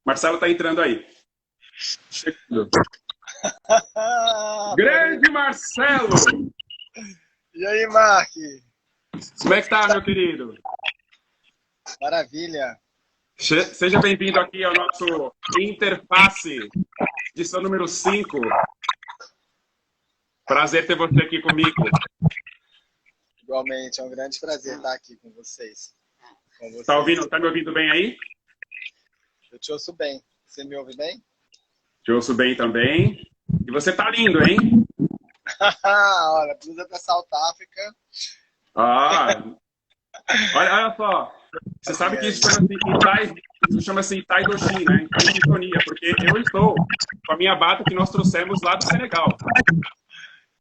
Marcelo tá entrando aí. Grande Marcelo! E aí, Mark? Como é que tá, meu querido? Maravilha. Seja bem-vindo aqui ao nosso Interface, edição número 5. Prazer ter você aqui comigo. Igualmente, é um grande prazer estar aqui com vocês. Tá me ouvindo bem aí? Eu te ouço bem. Você me ouve bem? Te ouço bem também. E você tá lindo, hein? Olha, blusa da South África. Olha só. Você sabe que isso chama-se Itai Doshi, né? Itai Sintonia, porque eu estou com a minha bata que nós trouxemos lá do Senegal.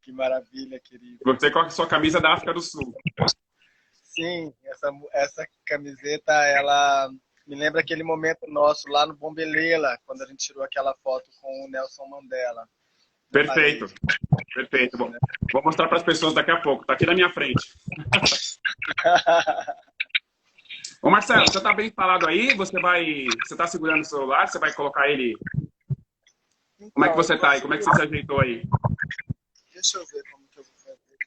Que maravilha, querido. Você com a sua camisa da África do Sul. Sim, essa camiseta, ela me lembra aquele momento nosso lá no Bombelela, quando a gente tirou aquela foto com o Nelson Mandela. Perfeito. Perfeito. Bom, vou mostrar para as pessoas daqui a pouco. Tá aqui na minha frente. Ô Marcelo, você tá bem falado aí? Você tá segurando o celular? Você vai colocar ele... Como é que você tá aí? Como é que você se ajeitou aí? Deixa eu ver como que eu vou fazer.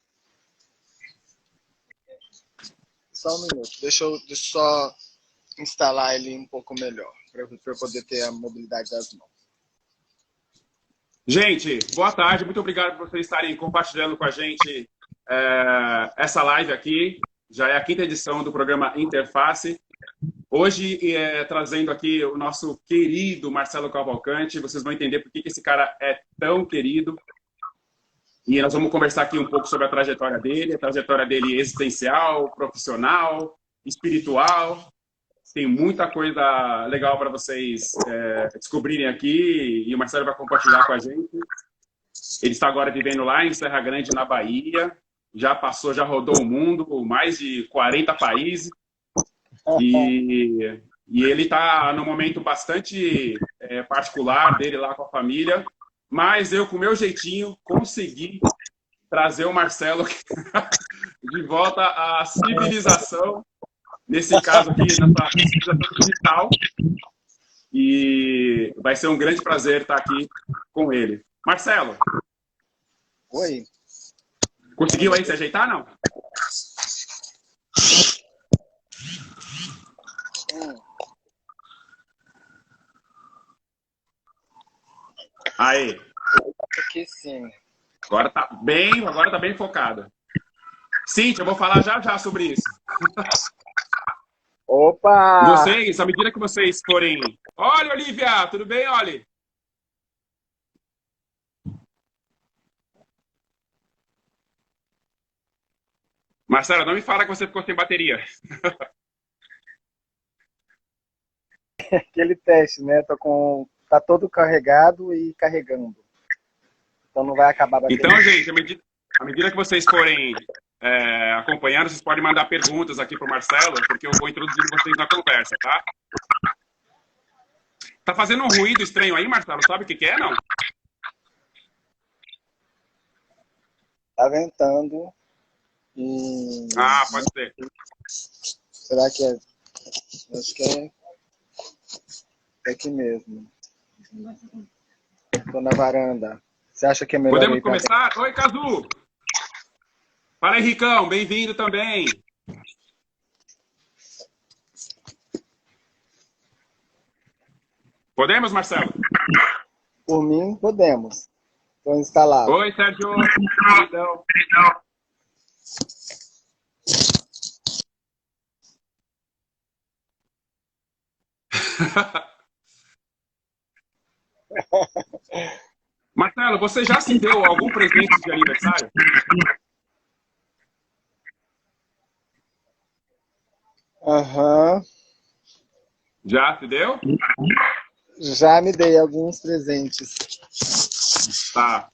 Só um minuto. Deixa eu só instalar ele um pouco melhor, para eu poder ter a mobilidade das mãos. Gente, boa tarde. Muito obrigado por vocês estarem compartilhando com a gente essa live aqui. Já é a 5ª edição do programa Interface. Hoje, trazendo aqui o nosso querido Marcelo Cavalcante. Vocês vão entender por que esse cara é tão querido. E nós vamos conversar aqui um pouco sobre a trajetória dele existencial, profissional, espiritual. Tem muita coisa legal para vocês descobrirem aqui e o Marcelo vai compartilhar com a gente. Ele está agora vivendo lá em Serra Grande, na Bahia. Já rodou o mundo, mais de 40 países. E ele está num momento bastante particular dele lá com a família. Mas eu, com o meu jeitinho, consegui trazer o Marcelo de volta à civilização. Nesse caso aqui, nessa civilização digital. E vai ser um grande prazer estar aqui com ele. Marcelo. Oi. Conseguiu aí se ajeitar, não? Aí. Aqui sim. Agora tá bem focado. Cíntia, eu vou falar já sobre isso. Opa! Vocês, à medida que vocês forem... Olha, Olivia! Tudo bem, Oli? Marcelo, não me fala que você ficou sem bateria. Aquele teste, né? Tá todo carregado e carregando. Então não vai acabar a bateria. Então, gente, à medida que vocês forem acompanhando, vocês podem mandar perguntas aqui para o Marcelo, porque eu vou introduzir vocês na conversa, tá? Tá fazendo um ruído estranho aí, Marcelo? Sabe o que é, não? Tá ventando. E... pode ser. Será que é? Acho que é aqui mesmo. Tô na varanda. Você acha que é melhor? Podemos começar? Oi, Cazu! Fala aí, Ricão. Bem-vindo também. Podemos, Marcelo? Por mim, podemos. Estou instalado. Oi, Sérgio. Perdão. Marcelo, você já se deu algum presente de aniversário? Aham. Já se deu? Já me dei alguns presentes. Tá.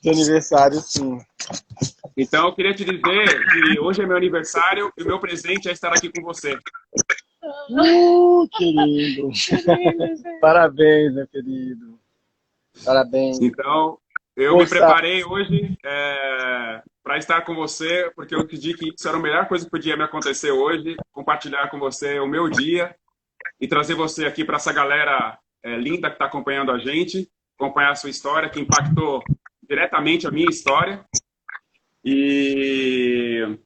De aniversário, sim. Então, eu queria te dizer que hoje é meu aniversário e o meu presente é estar aqui com você. Querido. Parabéns, meu querido. Parabéns. Então, eu me preparei hoje para estar com você, porque eu acredito que isso era a melhor coisa que podia me acontecer hoje, compartilhar com você o meu dia e trazer você aqui para essa galera linda que está acompanhando a gente, acompanhar a sua história, que impactou diretamente a minha história. E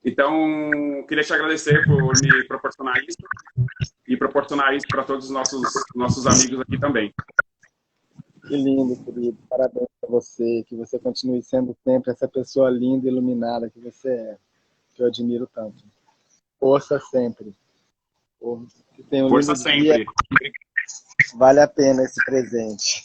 então, queria te agradecer por me proporcionar isso e proporcionar isso para todos os nossos amigos aqui também. Que lindo, querido. Parabéns para você. Que você continue sendo sempre essa pessoa linda e iluminada que você é. Que eu admiro tanto. Força sempre. Que tenha um Força lindo dia. sempre. Vale a pena esse presente.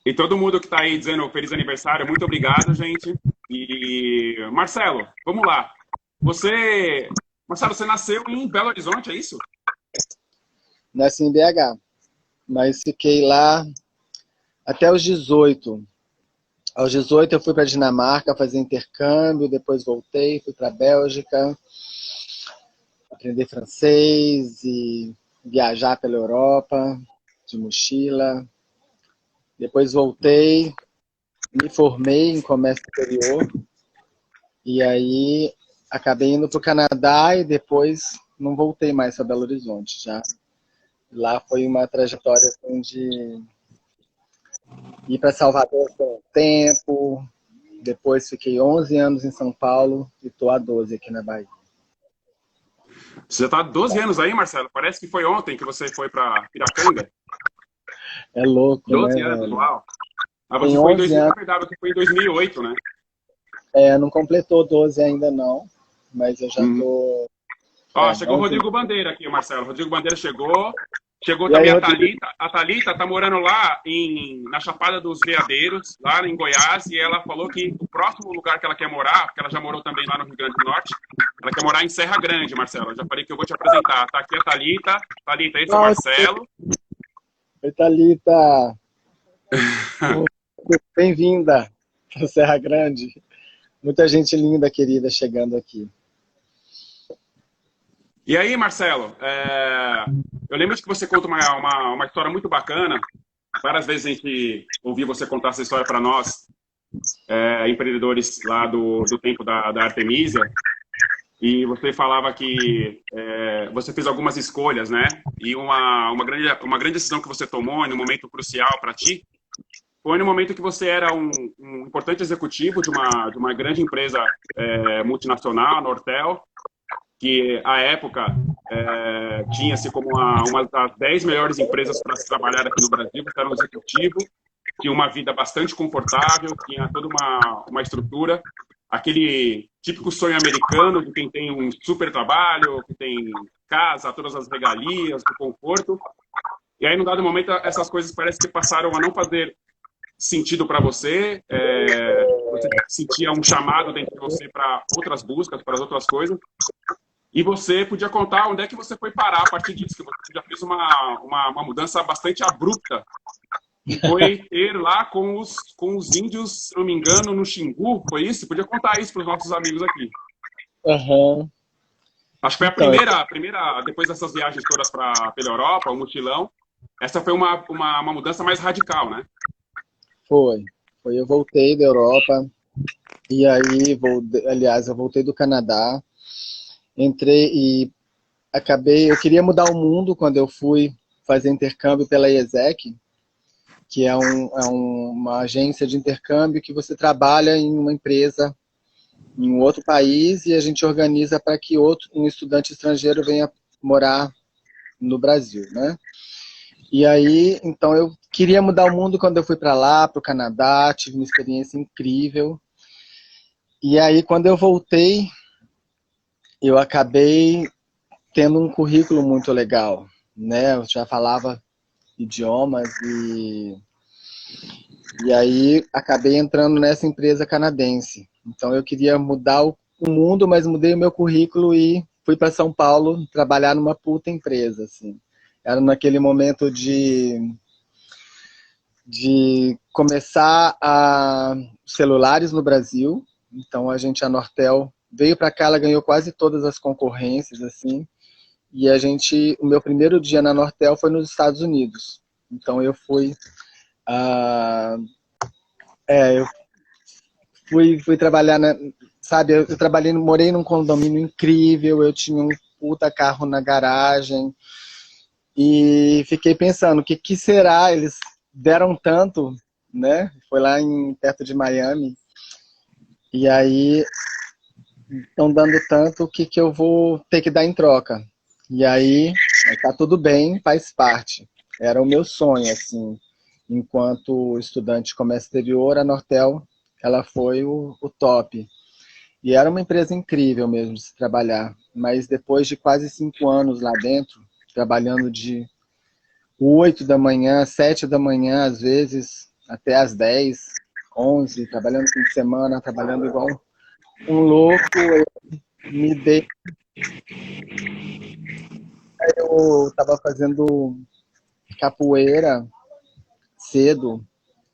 E todo mundo que está aí dizendo feliz aniversário, muito obrigado, gente. E Marcelo, vamos lá. Marcelo, você nasceu em Belo Horizonte, é isso? Nasci em BH, mas fiquei lá até os 18. Aos 18 eu fui para a Dinamarca fazer intercâmbio, depois voltei, fui para a Bélgica, aprender francês e viajar pela Europa de mochila. Depois voltei, me formei em comércio exterior e aí acabei indo para o Canadá e depois não voltei mais para Belo Horizonte já. Lá foi uma trajetória assim, de ir para Salvador por um tempo, depois fiquei 11 anos em São Paulo e estou há 12 aqui na Bahia. Você já está há 12 anos aí, Marcelo? Parece que foi ontem que você foi para Piracanga. É louco, 12 né, anos, velho? uau. Ah, Tem você foi em 11 2000, na anos. verdade, você foi em 2008, né? Não completou 12 ainda não, mas eu já tô... Ó, chegou o 11. Rodrigo Bandeira aqui, Marcelo. Rodrigo Bandeira chegou. Chegou E aí, também a Rodrigo? Thalita. A Thalita tá morando lá na Chapada dos Veadeiros, lá em Goiás, e ela falou que o próximo lugar que ela quer morar, porque ela já morou também lá no Rio Grande do Norte, ela quer morar em Serra Grande, Marcelo. Eu já falei que eu vou te apresentar. Tá aqui a Thalita. Thalita, esse é o Marcelo. Oi, Thalita. Bem-vinda para Serra Grande. Muita gente linda, querida, chegando aqui. E aí, Marcelo, eu lembro que você conta uma história muito bacana. Várias vezes a gente ouviu você contar essa história para nós, empreendedores lá do tempo da Artemisia, e você falava que você fez algumas escolhas, né? E uma grande decisão que você tomou em um momento crucial para ti foi no momento que você era um importante executivo de uma grande empresa multinacional, a Nortel, que à época tinha-se como uma das 10 melhores empresas para se trabalhar aqui no Brasil. Você era um executivo, tinha uma vida bastante confortável, tinha toda uma estrutura, aquele típico sonho americano de quem tem um super trabalho, que tem casa, todas as regalias, o conforto. E aí, num dado momento, essas coisas parece que passaram a não fazer sentido para você, você sentia um chamado dentro de você para outras buscas, para as outras coisas, e você podia contar onde é que você foi parar a partir disso, que você já fez uma mudança bastante abrupta, e foi ter lá com os índios, se não me engano, no Xingu, foi isso? Podia contar isso para os nossos amigos aqui. Uhum. Acho que foi a primeira, depois dessas viagens todas pela Europa, o mochilão, essa foi uma mudança mais radical, né? Foi. Eu voltei da Europa e aí, aliás, eu voltei do Canadá, entrei e eu queria mudar o mundo quando eu fui fazer intercâmbio pela IESEC, que é uma agência de intercâmbio que você trabalha em uma empresa em um outro país e a gente organiza para que um estudante estrangeiro venha morar no Brasil, né? E aí, então eu queria mudar o mundo quando eu fui para lá, para o Canadá, tive uma experiência incrível. E aí, quando eu voltei, eu acabei tendo um currículo muito legal, né? Eu já falava idiomas e aí acabei entrando nessa empresa canadense. Então eu queria mudar o mundo, mas mudei o meu currículo e fui para São Paulo trabalhar numa puta empresa, assim. Era naquele momento de começar celulares no Brasil. Então a Nortel veio para cá, ela ganhou quase todas as concorrências, assim. E o meu primeiro dia na Nortel foi nos Estados Unidos. Então eu fui fui trabalhar, sabe, eu trabalhei, morei num condomínio incrível, eu tinha um puta carro na garagem, e fiquei pensando, o que que será? Eles deram tanto, né? Foi lá perto de Miami, e aí estão dando tanto, o que que eu vou ter que dar em troca? E aí, tá tudo bem, faz parte. Era o meu sonho, assim, enquanto estudante de comércio exterior, a Nortel, ela foi o top. E era uma empresa incrível mesmo de se trabalhar. Mas depois de quase 5 anos lá dentro, trabalhando de 8 da manhã, 7 da manhã, às vezes, até às 10, 11, trabalhando fim de semana, trabalhando igual um louco, eu me dei. Eu estava fazendo capoeira cedo.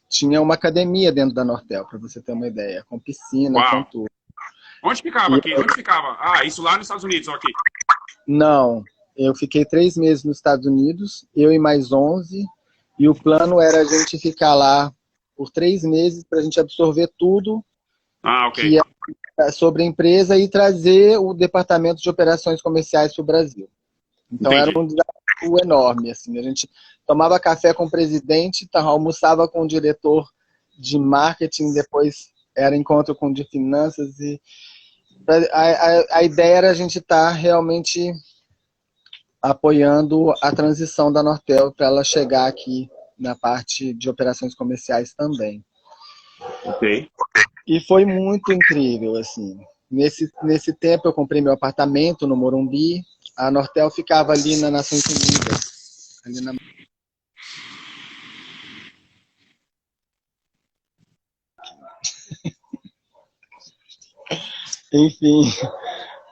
Tinha uma academia dentro da Nortel, para você ter uma ideia, com piscina, com Uau! tudo. Onde ficava E aqui? Onde ficava? Ah, isso lá nos Estados Unidos, ó, aqui. não, eu fiquei 3 meses nos Estados Unidos, eu e mais 11, e o plano era a gente ficar lá por 3 meses para a gente absorver tudo Ah, ok. que é sobre a empresa e trazer o departamento de operações comerciais para o Brasil. Então era Entendi. um desafio enorme, assim. A gente tomava café com o presidente, almoçava com o diretor de marketing, depois era encontro com o de finanças e a ideia era a gente estar realmente apoiando a transição da Nortel para ela chegar aqui na parte de operações comerciais também. Ok. E foi muito incrível, assim. Nesse tempo eu comprei meu apartamento no Morumbi. A Nortel ficava ali na Nações Unidas. Ali na... Enfim.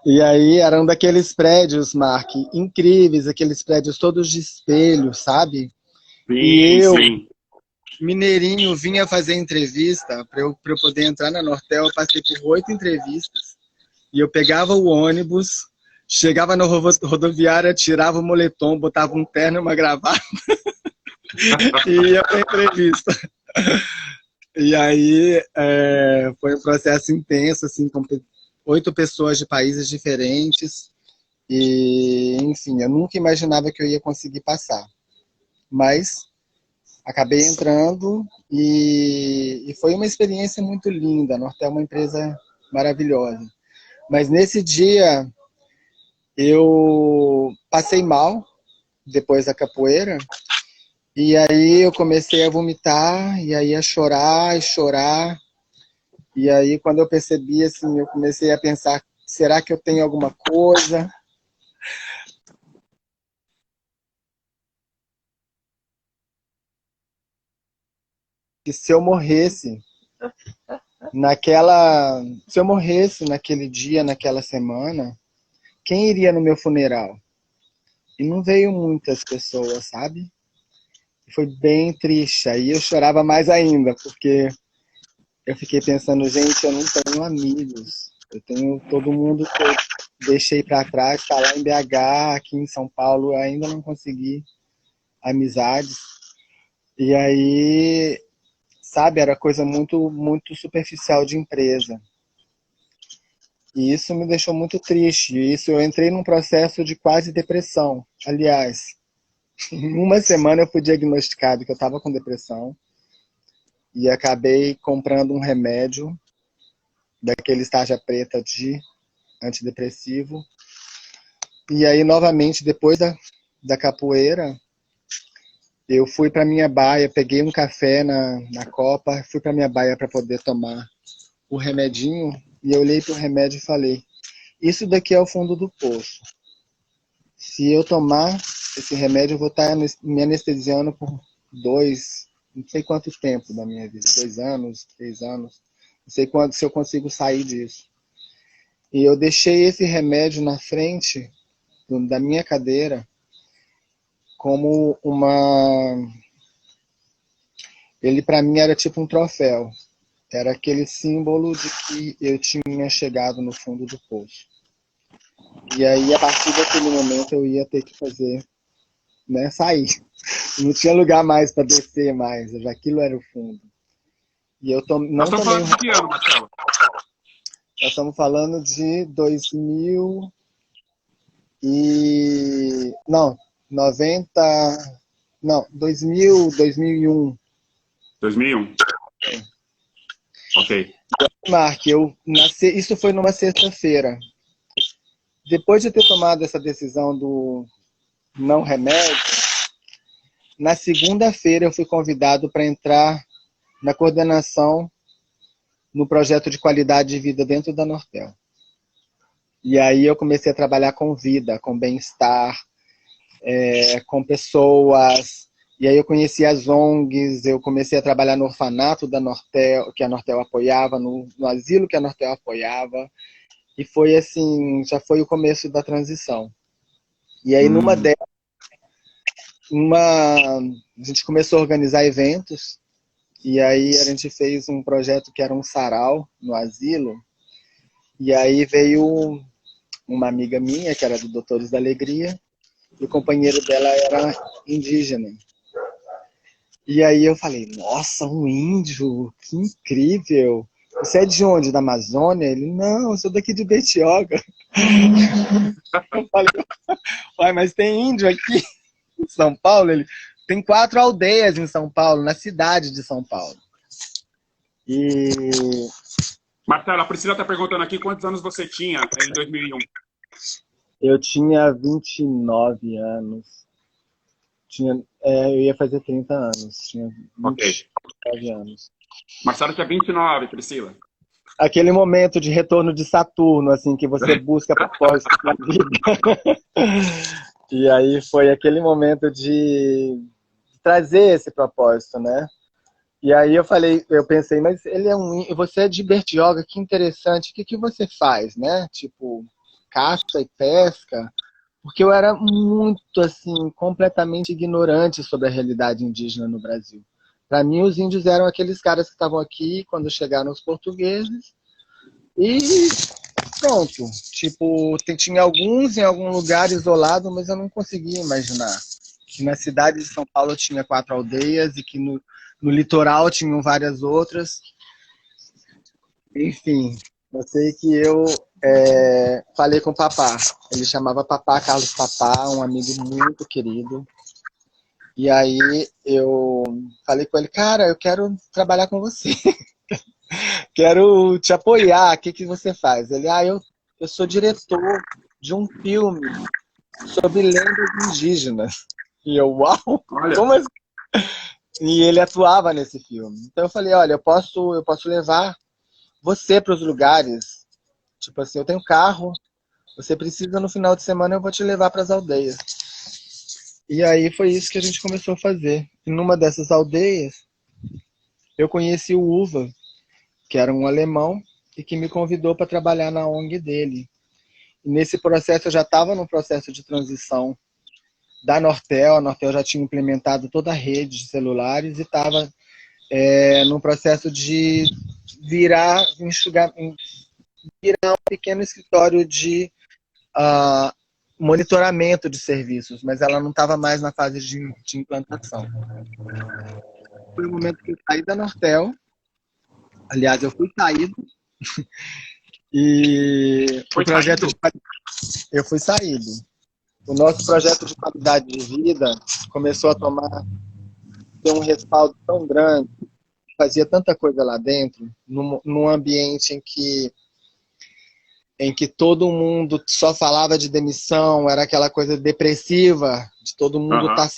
E aí eram daqueles prédios, Mark, incríveis, aqueles prédios todos de espelho, sabe? E Sim, eu, sim. mineirinho, vinha fazer entrevista para eu poder entrar na Nortel. Eu passei por 8 entrevistas. E eu pegava o ônibus, chegava na rodoviária, tirava o moletom, botava um terno e uma gravata e ia para entrevista. E aí foi um processo intenso, assim, com 8 pessoas de países diferentes. E, enfim, eu nunca imaginava que eu ia conseguir passar. Mas acabei entrando e foi uma experiência muito linda. A Nortel é uma empresa maravilhosa. Mas nesse dia eu passei mal depois da capoeira. E aí eu comecei a vomitar, e aí a chorar e chorar. E aí quando eu percebi, assim, eu comecei a pensar, será que eu tenho alguma coisa? Que se eu morresse se eu morresse naquele dia, naquela semana, quem iria no meu funeral? E não veio muitas pessoas, sabe? Foi bem triste. Aí eu chorava mais ainda, porque eu fiquei pensando, gente, eu não tenho amigos. Eu tenho todo mundo que eu deixei para trás, tá lá em BH, aqui em São Paulo, eu ainda não consegui amizades. E aí, sabe, era coisa muito, muito superficial de empresa. E isso me deixou muito triste. Isso eu entrei num processo de quase depressão. Aliás, em uma semana eu fui diagnosticado que eu estava com depressão e acabei comprando um remédio daquele tarja preta de antidepressivo. E aí, novamente, depois da capoeira, eu fui para minha baia, peguei um café na copa, fui para minha baia para poder tomar o remedinho, e eu olhei para o remédio e falei, isso daqui é o fundo do poço. Se eu tomar esse remédio, eu vou estar me anestesiando por 2, não sei quanto tempo da minha vida, 2 anos, 3 anos, não sei quando, se eu consigo sair disso. E eu deixei esse remédio na frente da minha cadeira como ele para mim era tipo um troféu, era aquele símbolo de que eu tinha chegado no fundo do poço. E aí a partir daquele momento eu ia ter que fazer, né, sair. Não tinha lugar mais para descer mais, aquilo era o fundo. E eu Nós não estamos tomei falando de que ano, Marcelo? Nós estamos falando de 2000 e... Não, 90... Não, 2000, 2001. 2001. Ok. Mark, isso foi numa sexta-feira. Depois de ter tomado essa decisão do não remédio, na segunda-feira eu fui convidado para entrar na coordenação no projeto de qualidade de vida dentro da Nortel. E aí eu comecei a trabalhar com vida, com bem-estar, com pessoas. E aí eu conheci as ONGs, eu comecei a trabalhar no orfanato da Nortel, que a Nortel apoiava, no asilo que a Nortel apoiava. E foi assim, já foi o começo da transição. E aí numa delas, a gente começou a organizar eventos, e aí a gente fez um projeto que era um sarau no asilo, e aí veio uma amiga minha, que era do Doutores da Alegria, e o companheiro dela era indígena. E aí eu falei, nossa, um índio, que incrível! Você é de onde? Da Amazônia? Ele, não, eu sou daqui de Betioga. Eu falei, uai, mas tem índio aqui em São Paulo? Ele, tem 4 aldeias em São Paulo, na cidade de São Paulo. E... Marcelo, a Priscila está perguntando aqui quantos anos você tinha em 2001. Eu tinha 29 anos. Eu ia fazer 30 anos. Tinha 29 anos. Marcelo tinha 29, Priscila. Aquele momento de retorno de Saturno, assim, que você busca propósito na vida. E aí foi aquele momento de trazer esse propósito, né? E aí eu pensei, mas você é de Bertioga, que interessante, o que você faz, né? Tipo, caça e pesca? Porque eu era muito, assim, completamente ignorante sobre a realidade indígena no Brasil. Para mim, os índios eram aqueles caras que estavam aqui quando chegaram os portugueses e pronto. Tipo, tinha alguns em algum lugar isolado, mas eu não conseguia imaginar que na cidade de São Paulo tinha 4 aldeias e que no litoral tinham várias outras. Enfim, eu sei que eu falei com o Papá. Ele chamava Papá, Carlos Papá, um amigo muito querido. E aí eu falei com ele, cara, eu quero trabalhar com você. Quero te apoiar. O que você faz? Ele, eu sou diretor de um filme sobre lendas indígenas. E eu, uau, Olha. como assim? E ele atuava nesse filme. Então eu falei, olha, eu posso levar você para os lugares. Tipo assim, eu tenho carro, você precisa no final de semana, eu vou te levar para as aldeias. E aí foi isso que a gente começou a fazer. E numa dessas aldeias, eu conheci o Uva, que era um alemão, e que me convidou para trabalhar na ONG dele. E nesse processo, eu já estava no processo de transição da Nortel. A Nortel já tinha implementado toda a rede de celulares e estava no processo de virar um pequeno escritório de monitoramento de serviços, mas ela não estava mais na fase de implantação. Foi o momento que eu saí da Nortel. Aliás, eu fui saído. E Foi o projeto saído? eu fui saído. O nosso projeto de qualidade de vida começou a ter um respaldo tão grande, fazia tanta coisa lá dentro, num ambiente em que todo mundo só falava de demissão, era aquela coisa depressiva, de todo mundo estar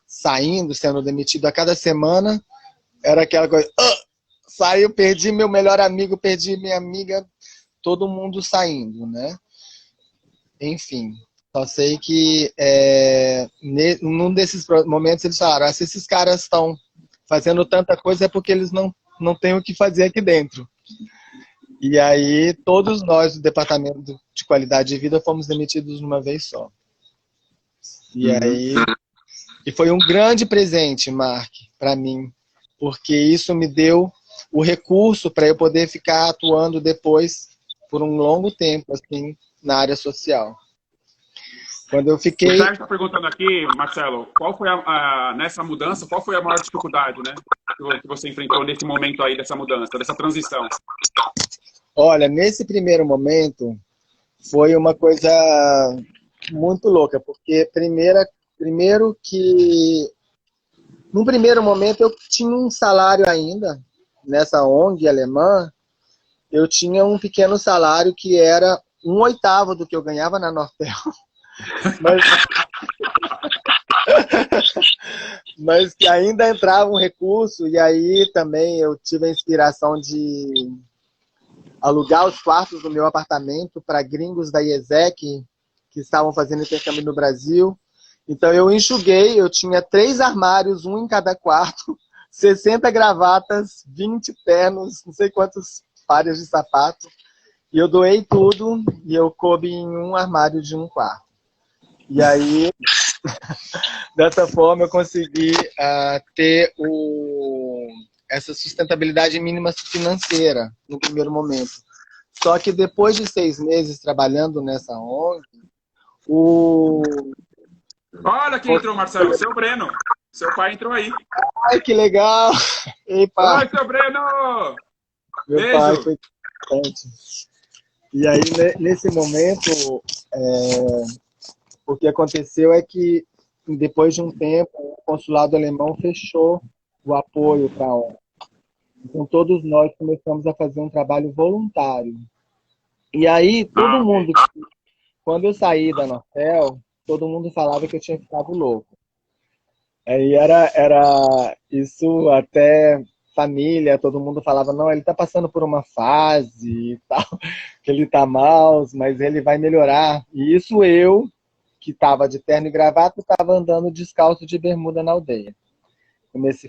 saindo, sendo demitido a cada semana, era aquela coisa, saiu, perdi meu melhor amigo, perdi minha amiga, todo mundo saindo, né? Enfim, só sei que num desses momentos eles falaram, se esses caras estão fazendo tanta coisa é porque eles não têm o que fazer aqui dentro. E aí todos nós do Departamento de Qualidade de Vida fomos demitidos de uma vez só. E aí foi um grande presente, Mark, para mim, porque isso me deu o recurso para eu poder ficar atuando depois por um longo tempo assim na área social. Quando eu fiquei... O Sérgio está perguntando aqui, Marcelo, qual foi nessa mudança, qual foi a maior dificuldade, né, que você enfrentou nesse momento aí dessa mudança, dessa transição? Olha, nesse primeiro momento foi uma coisa muito louca, porque primeiro que num primeiro momento eu tinha um salário ainda nessa ONG alemã, eu tinha um pequeno salário que era um oitavo do que eu ganhava na Nortel, mas, mas que ainda entrava um recurso, e aí também eu tive a inspiração de alugar os quartos do meu apartamento para gringos da IESEC que estavam fazendo intercâmbio no Brasil. Então eu enxuguei, eu tinha 3 armários, um em cada quarto, 60 gravatas, 20 ternos, não sei quantos pares de sapato. E eu doei tudo e eu coube em um armário de um quarto. E aí, dessa forma, eu consegui ter essa sustentabilidade mínima financeira no primeiro momento. Só que depois de 6 meses trabalhando nessa ONG, o... Olha quem entrou, Marcelo, seu Breno. Seu pai entrou aí. Ai, que legal! Ei, pai! Oi, seu Breno! Meu Beijo! pai foi importante. E aí, nesse momento, o que aconteceu é que, depois de um tempo, o consulado alemão fechou o apoio para a ONG. Então, todos nós começamos a fazer um trabalho voluntário. E aí, todo mundo, quando eu saí da Nortel, todo mundo falava que eu tinha ficado louco. Aí era isso até família, todo mundo falava, não, ele está passando por uma fase e tal, que ele está mal, mas ele vai melhorar. E isso eu, que estava de terno e gravata, estava andando descalço de bermuda na aldeia.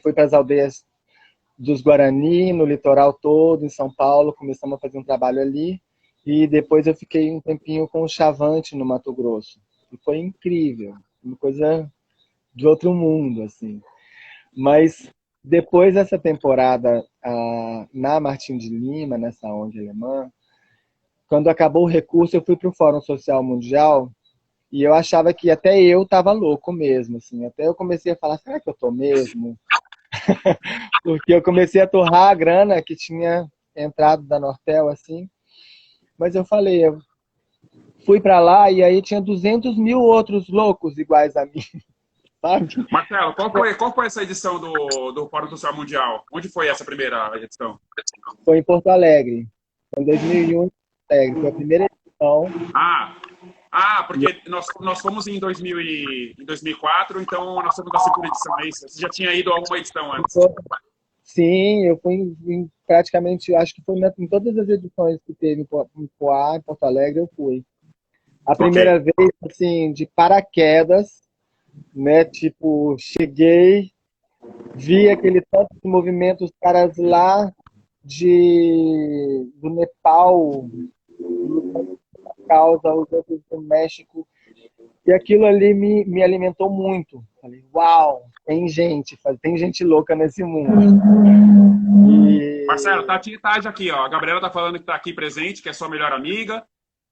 Fui para as aldeias dos Guarani, no litoral todo, em São Paulo, começamos a fazer um trabalho ali, e depois eu fiquei um tempinho com o Chavante, no Mato Grosso. E foi incrível, uma coisa de outro mundo, assim. Mas depois dessa temporada na Martim de Lima, nessa ONG alemã, quando acabou o recurso, eu fui para o Fórum Social Mundial e eu achava que até eu estava louco mesmo, assim. Até eu comecei a falar, será que eu tô mesmo? Porque eu comecei a torrar a grana que tinha entrado da Nortel, assim. Mas eu falei, eu fui para lá e aí tinha 200 mil outros loucos iguais a mim, sabe? Marcelo, qual foi essa edição do Fórum Social Mundial? Onde foi essa primeira edição? Foi em Porto Alegre, foi em 2001, em Porto Alegre. Foi a primeira edição. Porque nós fomos em 2004, então nós fomos da segunda edição, é isso? Você já tinha ido a alguma edição antes? Sim, eu fui em praticamente, acho que foi em todas as edições que teve em Poá, em Porto Alegre, eu fui. A primeira vez, assim, de paraquedas, né? Tipo, cheguei, vi aquele tanto de movimento, os caras lá do Nepal, lutando por causa, os outros do México. E aquilo ali me alimentou muito. Falei, uau, tem gente louca nesse mundo. Marcelo, tá a Tade aqui, ó. A Gabriela tá falando que tá aqui presente, que é sua melhor amiga.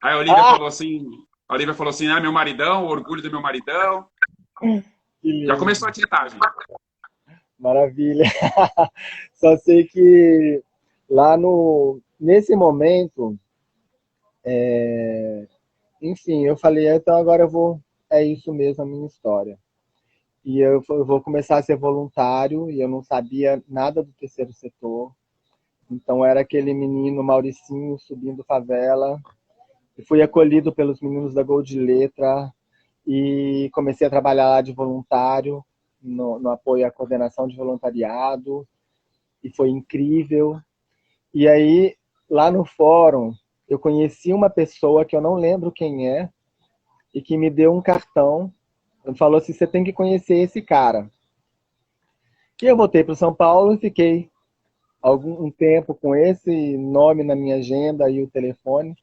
Aí a Olivia falou assim, meu maridão, o orgulho do meu maridão. Já começou a tietagem. Maravilha. Só sei que lá nesse momento, enfim, eu falei, então agora é isso mesmo a minha história. E eu vou começar a ser voluntário, e eu não sabia nada do terceiro setor. Então era aquele menino Mauricinho subindo favela, e fui acolhido pelos meninos da Gol de Letra, e comecei a trabalhar lá de voluntário, no apoio à coordenação de voluntariado, e foi incrível. E aí, lá no fórum, eu conheci uma pessoa que eu não lembro quem é, e que me deu um cartão, e falou assim, você tem que conhecer esse cara. E eu voltei para São Paulo e fiquei um tempo com esse nome na minha agenda e o telefone,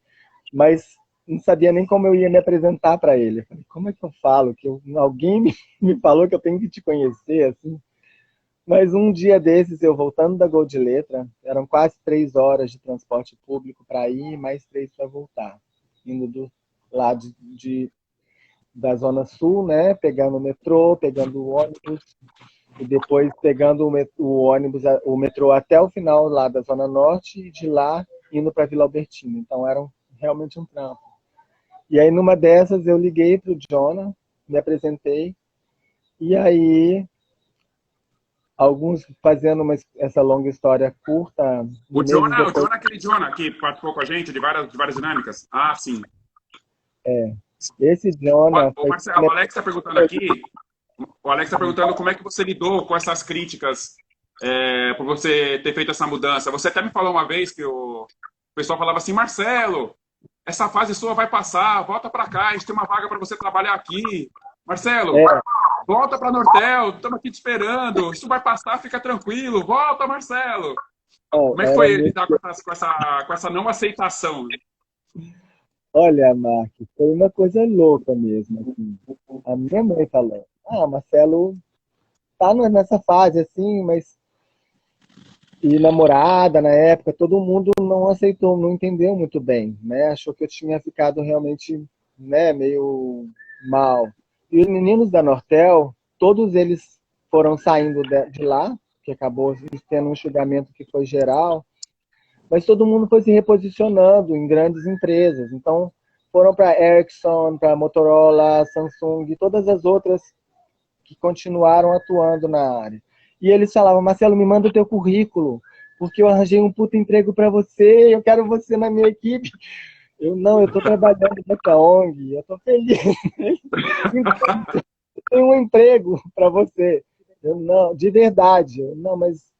mas não sabia nem como eu ia me apresentar para ele. Eu falei, como é que eu falo? Alguém me falou que eu tenho que te conhecer, assim. Mas um dia desses, eu voltando da Gol de Letra, eram quase 3 horas de transporte público para ir, mais 3 para voltar. Indo do lado da Zona Sul, né? Pegando o metrô, pegando o ônibus, e depois pegando o ônibus, o metrô até o final lá da Zona Norte, e de lá indo para Vila Albertina. Então era realmente um trampo. E aí numa dessas eu liguei pro Jonah, me apresentei, e aí alguns fazendo essa longa história curta, O meses Jonah, o depois. Jonah é aquele Jonah que participou com a gente de várias dinâmicas. Ah, sim. Esse Jonah Ô, foi Marcelo, o Alex está perguntando aqui, o Alex está perguntando como é que você lidou com essas críticas por você ter feito essa mudança. Você até me falou uma vez que o pessoal falava assim, Marcelo, essa fase sua vai passar, volta para cá, a gente tem uma vaga para você trabalhar aqui. Marcelo, é, volta para Nortel, estamos aqui te esperando, isso vai passar, fica tranquilo, volta, Marcelo. ó, Como é que era foi mesmo. lidar com essa não aceitação? Olha, Mark, foi uma coisa louca mesmo, assim. A minha mãe falou: "Ah, Marcelo tá nessa fase assim, mas e namorada na época, todo mundo não aceitou, não entendeu muito bem, né? Achou que eu tinha ficado realmente, né, meio mal. E os meninos da Nortel, todos eles foram saindo de lá, que acabou tendo um enxugamento que foi geral, mas todo mundo foi se reposicionando em grandes empresas. Então, foram para Ericsson, para Motorola, Samsung, e todas as outras que continuaram atuando na área. E eles falavam: Marcelo, me manda o teu currículo, porque eu arranjei um puto emprego para você, eu quero você na minha equipe. Eu não, eu estou trabalhando nessa ONG, eu estou feliz. Eu tenho um emprego para você. Eu não, de verdade. Eu, não, mas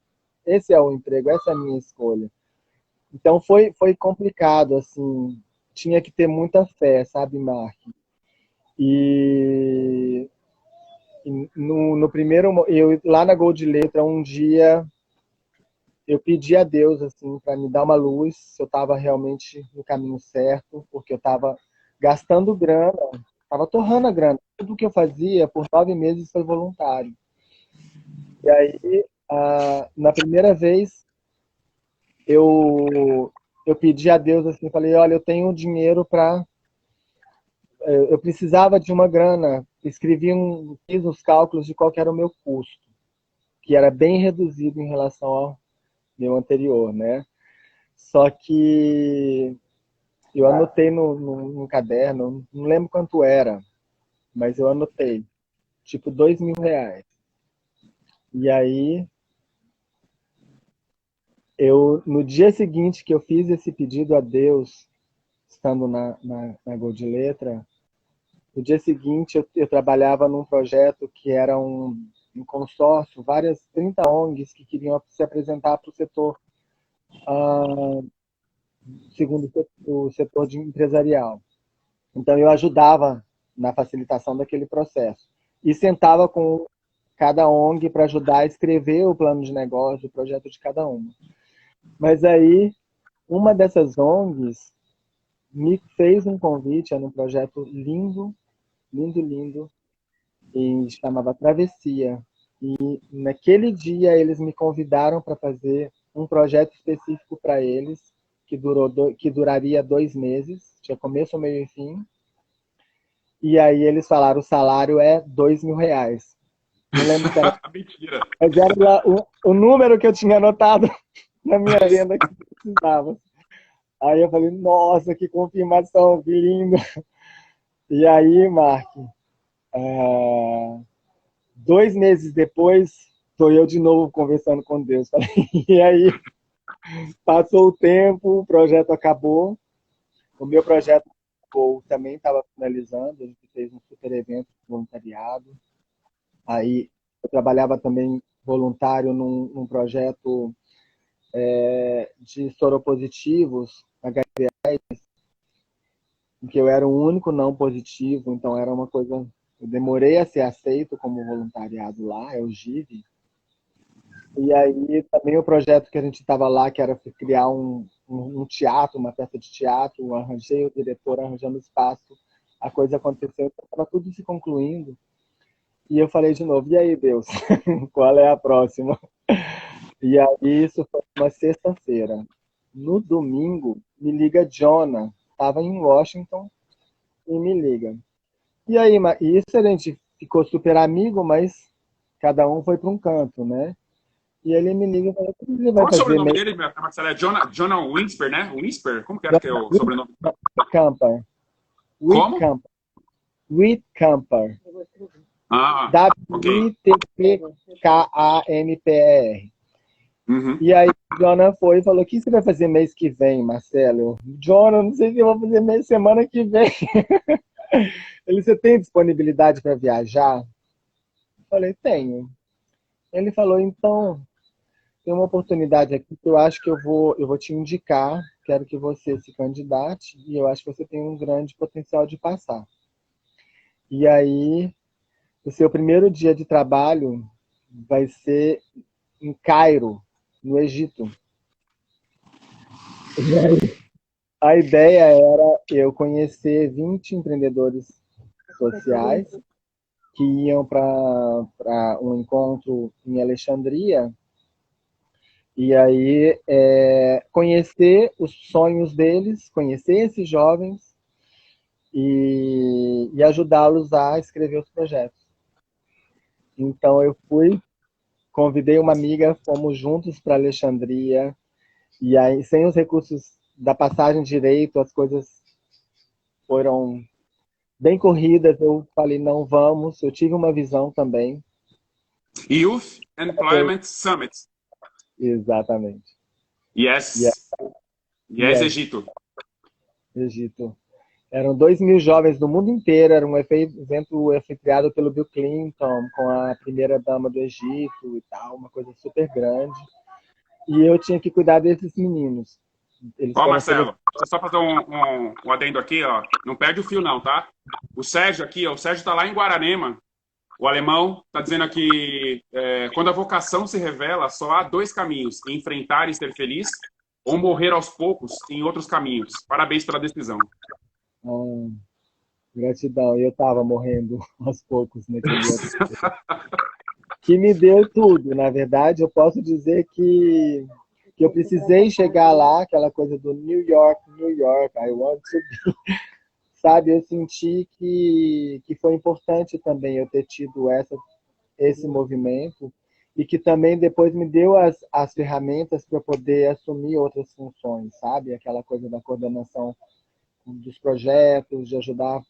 esse é o emprego, essa é a minha escolha. Então foi complicado, assim. Tinha que ter muita fé, sabe, Mark? E no primeiro, eu lá na Gold Letra, um dia eu pedi a Deus assim para me dar uma luz, se eu estava realmente no caminho certo, porque eu estava gastando grana, estava torrando a grana. Tudo que eu fazia por 9 meses foi voluntário. E aí, na primeira vez, eu pedi a Deus assim, falei: olha, eu tenho dinheiro para, eu precisava de uma grana. Fiz os cálculos de qual que era o meu custo, que era bem reduzido em relação ao meu anterior, né? Só que eu anotei no caderno, não lembro quanto era, mas eu anotei, tipo R$ 2.000. E aí, no dia seguinte que eu fiz esse pedido a Deus, estando na Gold Letra, no dia seguinte eu trabalhava num projeto que era um consórcio, várias 30 ONGs que queriam se apresentar para o setor, ah, segundo o setor de empresarial. Então eu ajudava na facilitação daquele processo. E sentava com cada ONG para ajudar a escrever o plano de negócio, o projeto de cada uma. Mas aí, uma dessas ONGs me fez um convite, era um projeto lindo, lindo, lindo, e chamava Travessia. E naquele dia eles me convidaram para fazer um projeto específico para eles, que duraria 2 meses, tinha começo, meio e fim. E aí eles falaram: o salário é R$ 2.000. Não lembro se era, Mentira. mas era lá o número que eu tinha anotado na minha agenda que precisava. Aí eu falei: nossa, que confirmação, que lindo. E aí, Mark, 2 meses depois, estou eu de novo conversando com Deus. E aí, passou o tempo, o projeto acabou. O meu projeto também estava finalizando, a gente fez um super evento de voluntariado. Aí eu trabalhava também voluntário num projeto de soropositivos, em que eu era o único não positivo, então era uma coisa. Eu demorei a ser aceito como voluntariado lá, é o GIV. E aí também o projeto que a gente estava lá, que era criar um teatro, uma peça de teatro, eu arranjei o diretor arranjando espaço, a coisa aconteceu, estava tudo se concluindo. E eu falei de novo: e aí, Deus, qual é a próxima? E aí isso foi uma sexta-feira. No domingo, me liga Jonah, estava em Washington, e me liga. E aí, e isso a gente ficou super amigo, mas cada um foi para um canto, né? E ele me liga e fala, o que ele vai Qual é o fazer sobrenome mês dele, Marcelo? É Jonah Winsper, né? Winsper? Como que era que é o sobrenome? Camper? Como? Whitcamper. Whitcamper. Ah, ok. Whitkamper. Uhum. E aí, o Jonah foi e falou, o que você vai fazer mês que vem, Marcelo? Jonah, não sei o que eu vou fazer mês, semana que vem. Ele, você tem disponibilidade para viajar? Eu falei, tenho. Ele falou, então, tem uma oportunidade aqui que eu acho que eu vou te indicar, quero que você se candidate, e eu acho que você tem um grande potencial de passar. E aí, o seu primeiro dia de trabalho vai ser em Cairo, no Egito. A ideia era eu conhecer 20 empreendedores sociais que iam para um encontro em Alexandria e aí conhecer os sonhos deles, conhecer esses jovens e ajudá-los a escrever os projetos. Então eu fui, convidei uma amiga, fomos juntos para Alexandria e aí sem os recursos da passagem direito, as coisas foram bem corridas, eu falei, não vamos. Eu tive uma visão também. Youth Employment Summit. Exatamente. Yes. Yes, Yes, Egito. Egito. Eram 2.000 jovens do mundo inteiro, era um evento criado pelo Bill Clinton, com a primeira-dama do Egito e tal, uma coisa super grande. E eu tinha que cuidar desses meninos. Eles Ó, foram Marcelo, selecionados. deixa eu só fazer um adendo aqui, ó. Não perde o fio, não, tá? O Sérgio aqui, ó, o Sérgio tá lá em Guararema. O alemão está dizendo aqui, quando a vocação se revela, só há dois caminhos: enfrentar e ser feliz, ou morrer aos poucos em outros caminhos. Parabéns pela decisão. Gratidão. E eu estava morrendo aos poucos naquele outro. Que me deu tudo. Na verdade, eu posso dizer que eu precisei chegar lá, aquela coisa do New York, New York, I want to be. Sabe, eu senti que foi importante também eu ter tido esse movimento e que também depois me deu as ferramentas para poder assumir outras funções, sabe? Aquela coisa da coordenação dos projetos, de ajudar,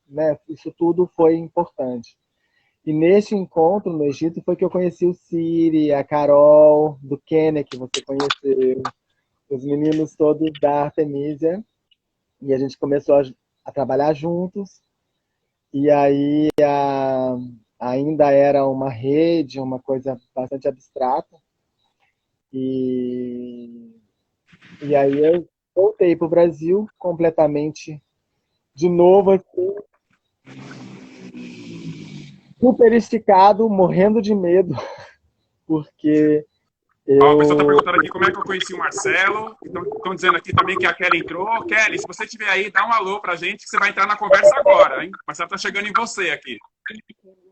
né? Isso tudo foi importante. E neste encontro no Egito foi que eu conheci o Siri, a Carol, do Quênia, que você conheceu, os meninos todos da Artemisia, e a gente começou a trabalhar juntos. E aí ainda era uma rede, uma coisa bastante abstrata. E, e aí eu voltei para o Brasil completamente de novo, assim, super esticado, morrendo de medo, porque Ó, o pessoal está eu. perguntando aqui como é que eu conheci o Marcelo. Estão dizendo aqui também que a Kelly entrou. Kelly, se você estiver aí, dá um alô para a gente, que você vai entrar na conversa agora, hein? O Marcelo está chegando em você aqui.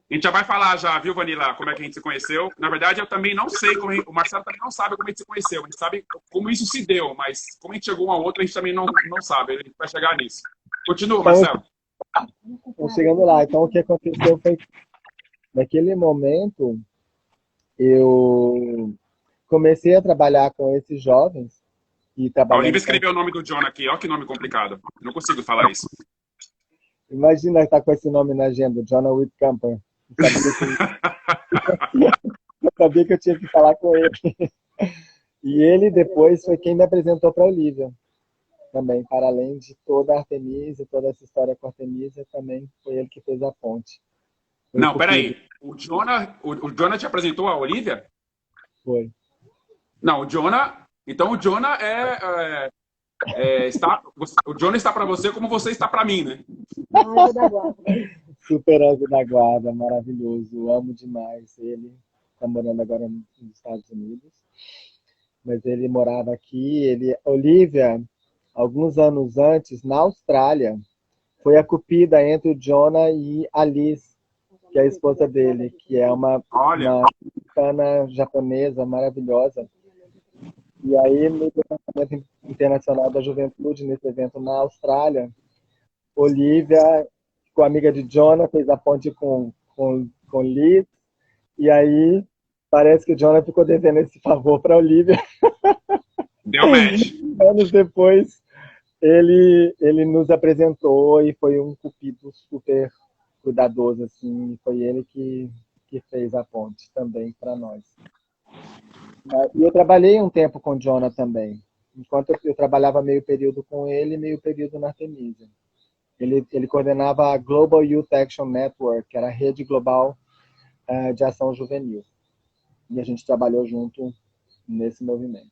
A gente já vai falar já, viu, Vanilla, como é que a gente se conheceu. Na verdade, eu também não sei como o Marcelo também não sabe como a gente se conheceu. A gente sabe como isso se deu, mas como a gente chegou um ao outro, a gente também não sabe. A gente vai chegar nisso. Continua, Então, Marcelo. chegando lá. Então, o que aconteceu foi, naquele momento, eu comecei a trabalhar com esses jovens e A Olivia trabalhando com. escreveu o nome do John aqui. Ó que nome complicado. Eu não consigo falar isso. Imagina estar com esse nome na agenda, Jonah Whitcamper. Eu sabia que eu tinha que falar com ele. E ele depois foi quem me apresentou para a Olivia. Também, para além de toda a Artemisia, toda essa história com a Artemisia, também foi ele que fez a ponte. Foi o Não, Cupido. peraí. O Jonah te apresentou a Olivia? Foi. Não, o Jonah. Então o Jonah o Jonah está para você como você está para mim, né? Super anjo da guarda, maravilhoso. Amo demais ele. Está morando agora nos Estados Unidos. Mas ele morava aqui. Olivia, alguns anos antes, na Austrália, foi a cupida entre o Jonah e a Liz, que é a esposa dele, que é Olha, uma americana japonesa maravilhosa. E aí, no Departamento Internacional da Juventude, nesse evento na Austrália, Olivia, com a amiga de Jonah, fez a ponte com Liz, e aí Parece que o Jonah ficou devendo esse favor para a Olivia. Deu match. Anos depois, ele nos apresentou e foi um cupido super cuidadoso, assim, e foi ele que fez a ponte também para nós. E eu trabalhei um tempo com o Jonah também. Enquanto eu trabalhava meio período com ele, meio período na Artemisia. Ele coordenava a Global Youth Action Network, que era a rede global de ação juvenil. E a gente trabalhou junto nesse movimento.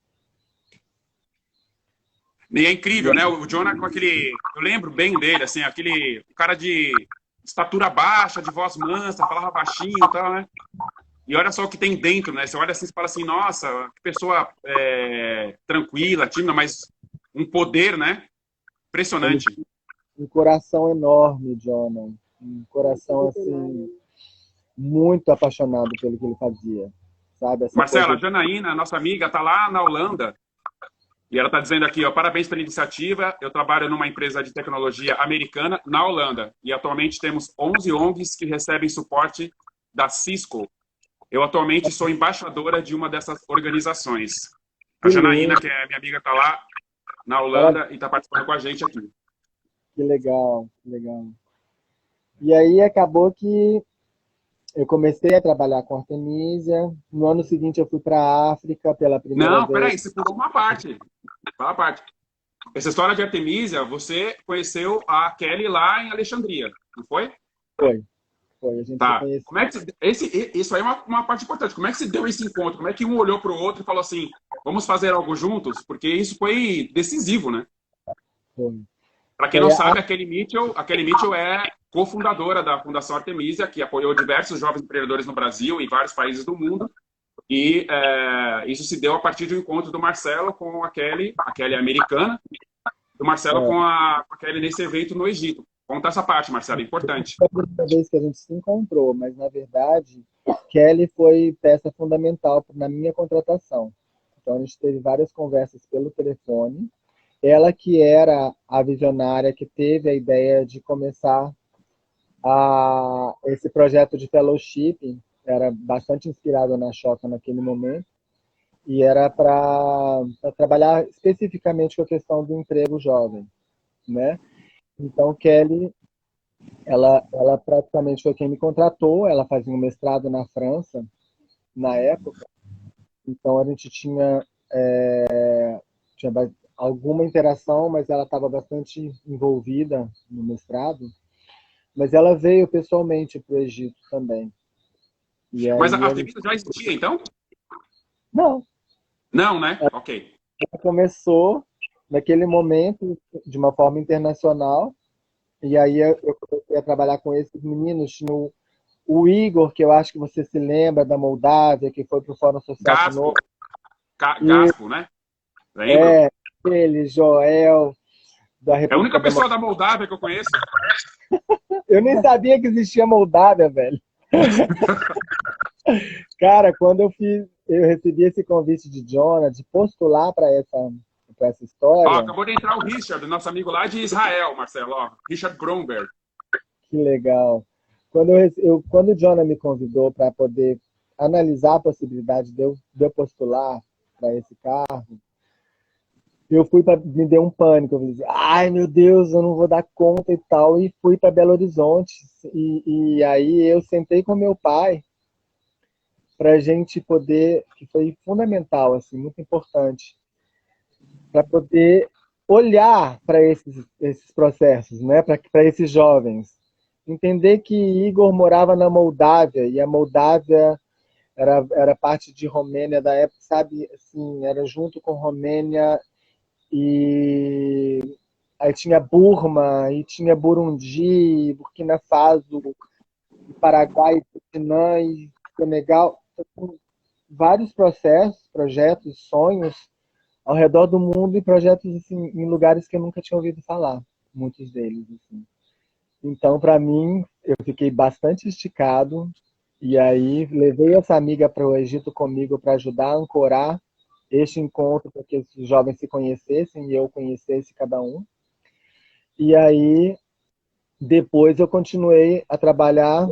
E é incrível, né? O Jonah com aquele... Eu lembro bem dele, assim, aquele cara de estatura baixa, de voz mansa, falava baixinho e tal, né? E olha só o que tem dentro, né? Você olha assim e fala assim, nossa, que pessoa tranquila, tímida, mas um poder, né? Impressionante. Um coração enorme, Jonah. Um coração, assim, muito apaixonado pelo que ele fazia. Sabe? Essa Marcela, a coisa... Janaína, nossa amiga, tá lá na Holanda. E ela está dizendo aqui, ó, parabéns pela iniciativa. Eu trabalho numa empresa de tecnologia americana na Holanda. E atualmente temos 11 ONGs que recebem suporte da Cisco. Eu atualmente sou embaixadora de uma dessas organizações. A Janaína, que é minha amiga, está lá na Holanda e está participando com a gente aqui. Que legal, que legal. E aí acabou que eu comecei a trabalhar com Artemisia. No ano seguinte eu fui para a África pela primeira Não, vez. peraí, você pulou uma parte. Fala a parte. Essa história de Artemisia, você conheceu a Kelly lá em Alexandria, não foi? Foi. A gente se Tá. conheceu. Como é que isso aí é uma parte importante. Como é que se deu esse encontro? Como é que um olhou para o outro e falou assim, vamos fazer algo juntos? Porque isso foi decisivo, né? Foi. Para quem não sabe, a Kelly Mitchell é cofundadora da Fundação Artemisia, que apoiou diversos jovens empreendedores no Brasil e em vários países do mundo. E isso se deu a partir de um encontro do Marcelo com a Kelly é americana, do Marcelo com a Kelly nesse evento no Egito. Conta essa parte, Marcelo, é importante. Foi a primeira vez que a gente se encontrou, mas na verdade, Kelly foi peça fundamental na minha contratação. Então a gente teve várias conversas pelo telefone. Ela que era a visionária que teve a ideia de começar esse projeto de fellowship, era bastante inspirado na Choca naquele momento, e era para trabalhar especificamente com a questão do emprego jovem, né? Então, Kelly, ela praticamente foi quem me contratou, ela fazia um mestrado na França, na época, então a gente tinha alguma interação, mas ela estava bastante envolvida no mestrado, mas ela veio pessoalmente para o Egito também. E aí Mas a Artemisia já existia, então? Não. Não, né? Ok. Ela começou naquele momento de uma forma internacional, e aí eu comecei a trabalhar com esses meninos. Tinha o Igor, que eu acho que você se lembra, da Moldávia, que foi para o Fórum Social Gaspo. Novo. Gaspo, né? Lembro? Ele, Joel, da É a única República pessoa da Moldávia que eu conheço. Eu nem sabia que existia Moldávia, velho. Cara, quando eu recebi esse convite de Jonah de postular para essa história. Ó, acabou de entrar o Richard, nosso amigo lá de Israel, Marcelo. Ó, Richard Kronberg. Que legal. Quando o Jonah me convidou para poder analisar a possibilidade de eu postular para esse cargo, me deu um pânico. Eu falei, ai meu Deus, eu não vou dar conta e tal. E fui para Belo Horizonte. E aí eu sentei com meu pai para a gente poder, que foi fundamental, assim, muito importante, para poder olhar para esses processos, né? Para esses jovens. Entender que Igor morava na Moldávia, e a Moldávia era parte de Romênia da época, sabe? Assim, era junto com Romênia, e aí tinha Burma, e tinha Burundi, Burkina Faso, Paraguai, Vietnã e Senegal. Vários projetos, sonhos ao redor do mundo, e projetos assim, em lugares que eu nunca tinha ouvido falar, muitos deles. Assim. Então, para mim, eu fiquei bastante esticado, e aí levei essa amiga para o Egito comigo para ajudar a ancorar este encontro, para que esses jovens se conhecessem e eu conhecesse cada um. E aí, depois eu continuei a trabalhar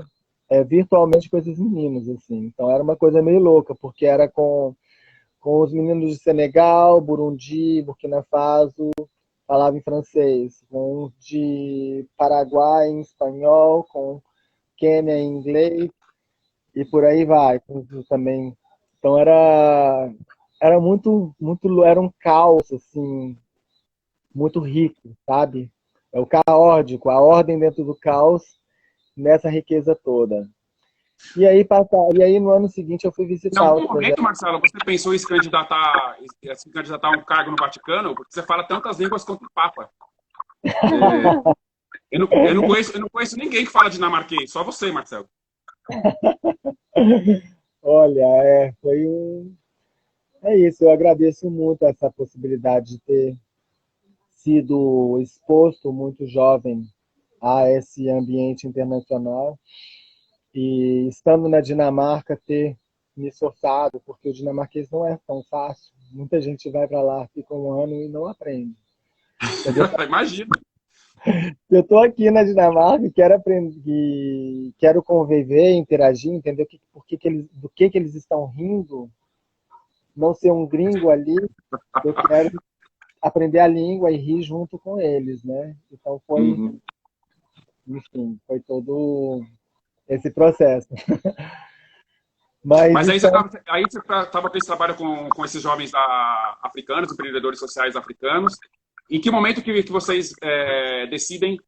virtualmente com esses meninos, assim. Então era uma coisa meio louca, porque era com os meninos de Senegal, Burundi, Burkina Faso, falava em francês, com os de Paraguai em espanhol, com Quênia em inglês, e por aí vai, também. Então era era um caos assim, muito rico, sabe? É o caótico, a ordem dentro do caos, nessa riqueza toda. E aí no ano seguinte eu fui Em visitar algum os projetos. momento, Marcelo, você pensou em se candidatar a um cargo no Vaticano? Porque você fala tantas línguas quanto o Papa. É, eu não conheço ninguém que fala dinamarquês, só você, Marcelo. Olha, é isso, eu agradeço muito essa possibilidade de ter sido exposto muito jovem a esse ambiente internacional e estando na Dinamarca ter me esforçado, porque o dinamarquês não é tão fácil. Muita gente vai para lá, fica um ano e não aprende. Imagina. Eu estou aqui na Dinamarca e quero aprender, e quero conviver, interagir, entender do que eles estão rindo, não ser um gringo ali. Eu quero aprender a língua e rir junto com eles, né? Então Uhum. enfim, foi todo esse processo. Mas Mas então, aí você tava com esse trabalho com esses jovens africanos, empreendedores sociais africanos. Em que momento que vocês decidem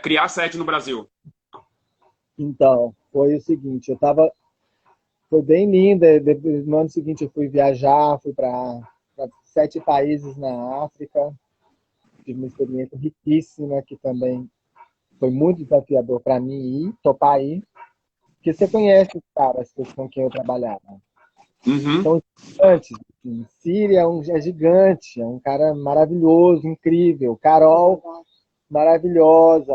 criar sede no Brasil? foi o seguinte, foi bem linda. No ano seguinte eu fui viajar, fui para 7 países na África, tive uma experiência riquíssima que também foi muito desafiador para mim topar ir, porque você conhece os caras com quem eu trabalhava. Uhum. São gigantes. Assim. Síria é gigante, é um cara maravilhoso, incrível. Carol, maravilhosa,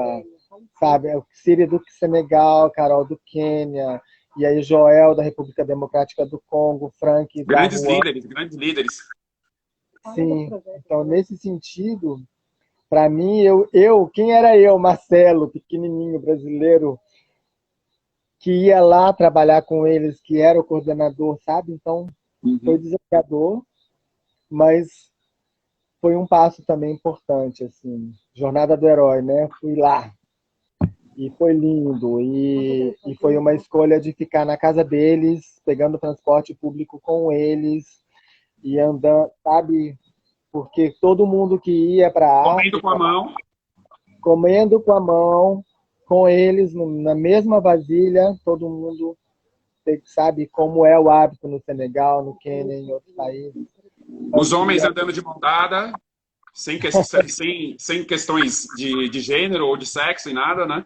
sabe? Síria do Senegal, Carol do Quênia, e aí Joel da República Democrática do Congo, Frank da Grandes Ruanda. líderes, grandes líderes. Sim, então nesse sentido, para mim, quem era eu, Marcelo, pequenininho brasileiro, que ia lá trabalhar com eles, que era o coordenador, sabe? Então foi Uhum. desafiador, mas foi um passo também importante, assim. Jornada do herói, né? Fui lá e foi lindo e foi uma escolha de ficar na casa deles, pegando transporte público com eles e andando, sabe? Porque todo mundo que ia para a Comendo com a África, mão. comendo com a mão, com eles na mesma vasilha, todo mundo sabe como é o hábito no Senegal, no Quênia, em outros países. Os homens Fazia, andando de mão dada, sem questões de gênero ou de sexo e nada, né?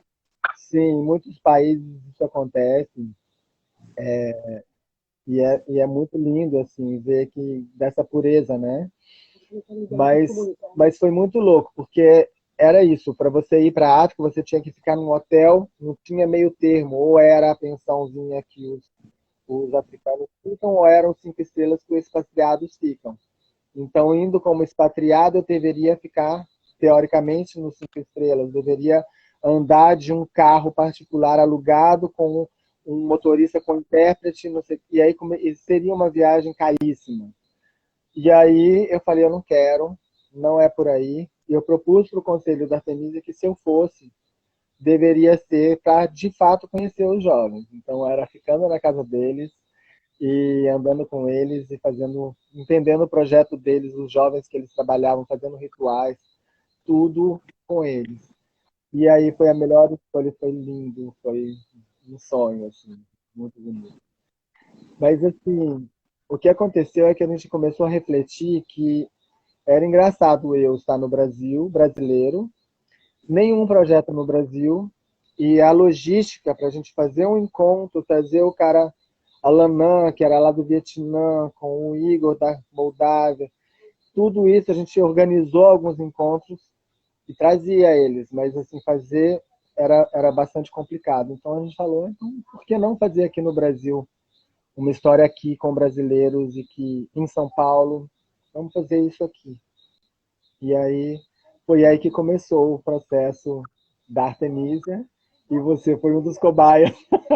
sim, em muitos países isso acontece e é muito lindo assim ver que dessa pureza, né? Mas, mas foi muito louco porque era isso. Para você ir para a África, você tinha que ficar num hotel, não tinha meio termo, ou era a pensãozinha que os africanos ficam, ou eram 5 estrelas que os expatriados ficam. Então, indo como expatriado, eu deveria ficar, teoricamente, nos 5 estrelas. Deveria andar de um carro particular alugado com um motorista com intérprete, não sei, e aí seria uma viagem caríssima. E aí eu falei, eu não quero, não é por aí. E eu propus para o conselho da Artemisia que se eu fosse, deveria ser para de fato conhecer os jovens. Então era ficando na casa deles, e andando com eles e entendendo o projeto deles, os jovens que eles trabalhavam, fazendo rituais, tudo com eles. E aí foi a melhor escolha, foi lindo, foi um sonho, assim, muito bonito. Mas, assim, o que aconteceu é que a gente começou a refletir que era engraçado eu estar no Brasil, brasileiro, nenhum projeto no Brasil, e a logística para a gente fazer um encontro, trazer o cara Alanan, que era lá do Vietnã, com o Igor da Moldávia. Tudo isso a gente organizou alguns encontros e trazia eles, mas assim, fazer era bastante complicado. Então a gente falou, então, por que não fazer aqui no Brasil uma história aqui com brasileiros e que em São Paulo, vamos fazer isso aqui. E aí foi aí que começou o processo da Artemisia e você foi um dos cobaias.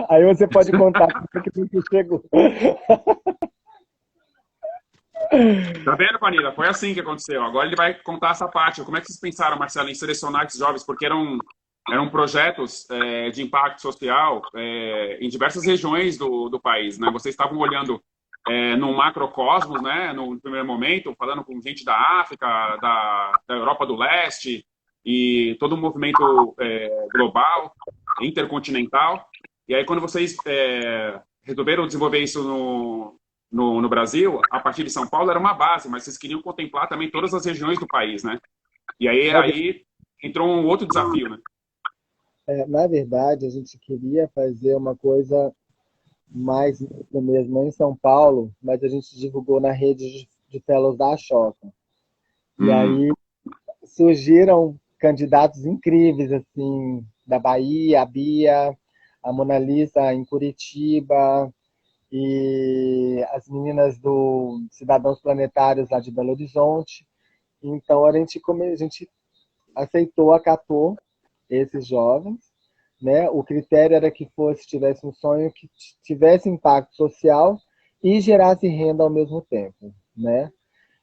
Aí você pode contar como é que você chegou. Tá vendo, Panila? Foi assim que aconteceu. Agora ele vai contar essa parte. Como é que vocês pensaram, Marcelo, em selecionar esses jovens? Porque eram projetos de impacto social em diversas regiões do país, né? Vocês estavam olhando no macrocosmos, né? No primeiro momento, falando com gente da África, da Europa do Leste e todo um movimento global, intercontinental. E aí, quando vocês resolveram desenvolver isso no Brasil, a partir de São Paulo era uma base, mas vocês queriam contemplar também todas as regiões do país, né? E aí entrou um outro desafio, né? Na verdade, a gente queria fazer uma coisa mais isso mesmo em São Paulo, mas a gente divulgou na rede de fellows da Ashoka. E aí surgiram candidatos incríveis, assim, da Bahia, a Bia, a Mona Lisa em Curitiba, e as meninas do Cidadãos Planetários lá de Belo Horizonte. Então a gente aceitou, acatou esses jovens, né? O critério era que tivesse um sonho que tivesse impacto social e gerasse renda ao mesmo tempo, né?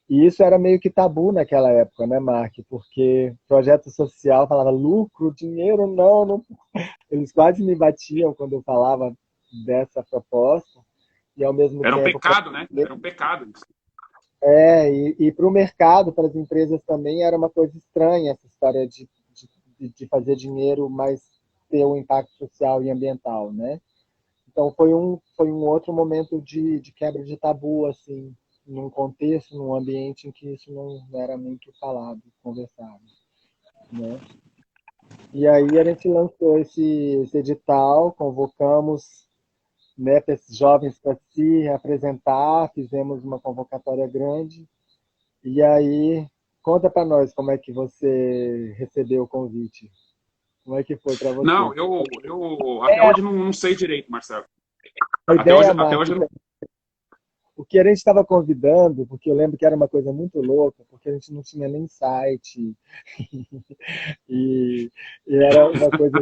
E isso era meio que tabu naquela época, né, Mark? Porque projeto social falava lucro, dinheiro, não, não. Eles quase me batiam quando eu falava dessa proposta. E ao mesmo Era um tempo. pecado, né? Era um pecado. E para o mercado, para as empresas também, era uma coisa estranha essa história de fazer dinheiro, mas ter um impacto social e ambiental, né? Então foi um outro momento de quebra de tabu, assim, num contexto, num ambiente em que isso não era muito falado, conversado, né? E aí a gente lançou esse edital, convocamos, né, esses jovens para se apresentar, fizemos uma convocatória grande. E aí, conta para nós como é que você recebeu o convite. Como é que foi para você? Não, eu até hoje não sei direito, Marcelo. A Até hoje, ideia, até Marcos, hoje eu não... o que a gente estava convidando, porque eu lembro que era uma coisa muito louca, porque a gente não tinha nem site, e, e era uma coisa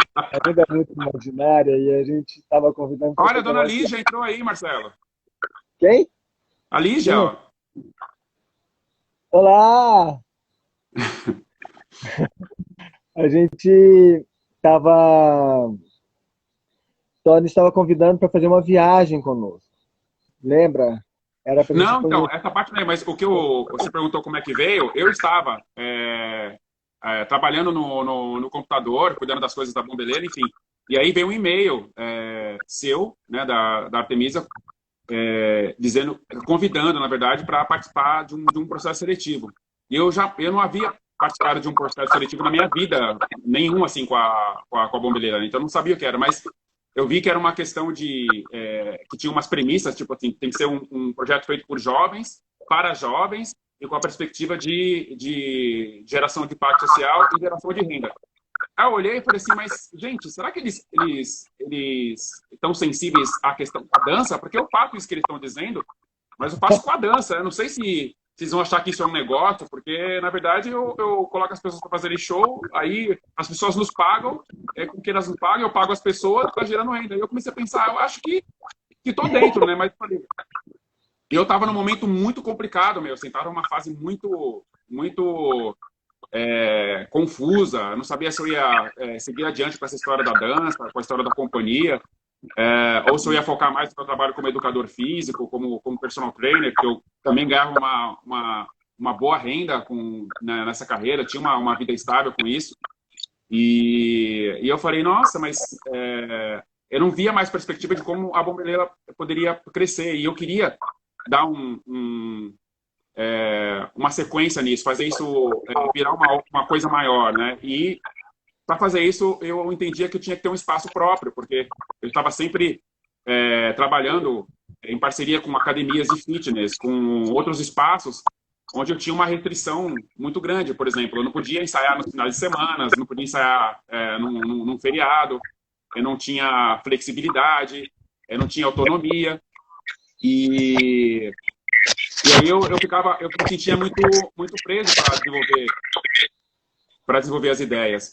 ainda muito imaginária, e a gente estava convidando para Olha, a fazer dona uma... Lígia entrou aí, Marcelo. Quem? A Lígia, Quem é? ó. Olá! A gente estava... Tony estava convidando para fazer uma viagem conosco. Lembra? Era para a gente Não, então, conhecer. essa parte não é, mas você perguntou como é que veio, eu estava trabalhando no computador, cuidando das coisas da Bombeleira, enfim. E aí veio um e-mail seu, né, da Artemisa, dizendo, convidando, na verdade, para participar de um processo seletivo. E eu não havia participado de um processo seletivo na minha vida, nenhum, assim, com a Bombeleira, então eu não sabia o que era, mas eu vi que era uma questão que tinha umas premissas, tipo assim, tem que ser um projeto feito por jovens, para jovens, e com a perspectiva de geração de impacto social e geração de renda. Aí eu olhei e falei assim, mas, gente, será que eles estão sensíveis à questão da dança? Porque eu faço isso que eles estão dizendo, mas eu faço com a dança. Eu não sei se vocês vão achar que isso é um negócio, porque, na verdade, eu coloco as pessoas para fazerem show, aí as pessoas nos pagam, com que elas nos pagam, eu pago as pessoas, está gerando renda. E eu comecei a pensar, eu acho que estou dentro, né? Mas eu estava num momento muito complicado, meu. Assim, estava numa fase muito, muito confusa. Eu não sabia se eu ia seguir adiante com essa história da dança, com a história da companhia, ou se eu ia focar mais no meu trabalho como educador físico, como personal trainer, que eu também ganhava uma boa renda nessa carreira, tinha uma vida estável com isso. E eu falei, nossa, mas eu não via mais perspectiva de como a Bombeleira poderia crescer. E eu queria dar uma sequência nisso, fazer isso virar uma coisa maior, né? E para fazer isso, eu entendia que eu tinha que ter um espaço próprio, porque eu estava sempre trabalhando em parceria com academias de fitness, com outros espaços, onde eu tinha uma restrição muito grande. Por exemplo, eu não podia ensaiar nos finais de semana, não podia ensaiar num feriado, eu não tinha flexibilidade, eu não tinha autonomia. E aí eu me sentia muito preso para desenvolver as ideias.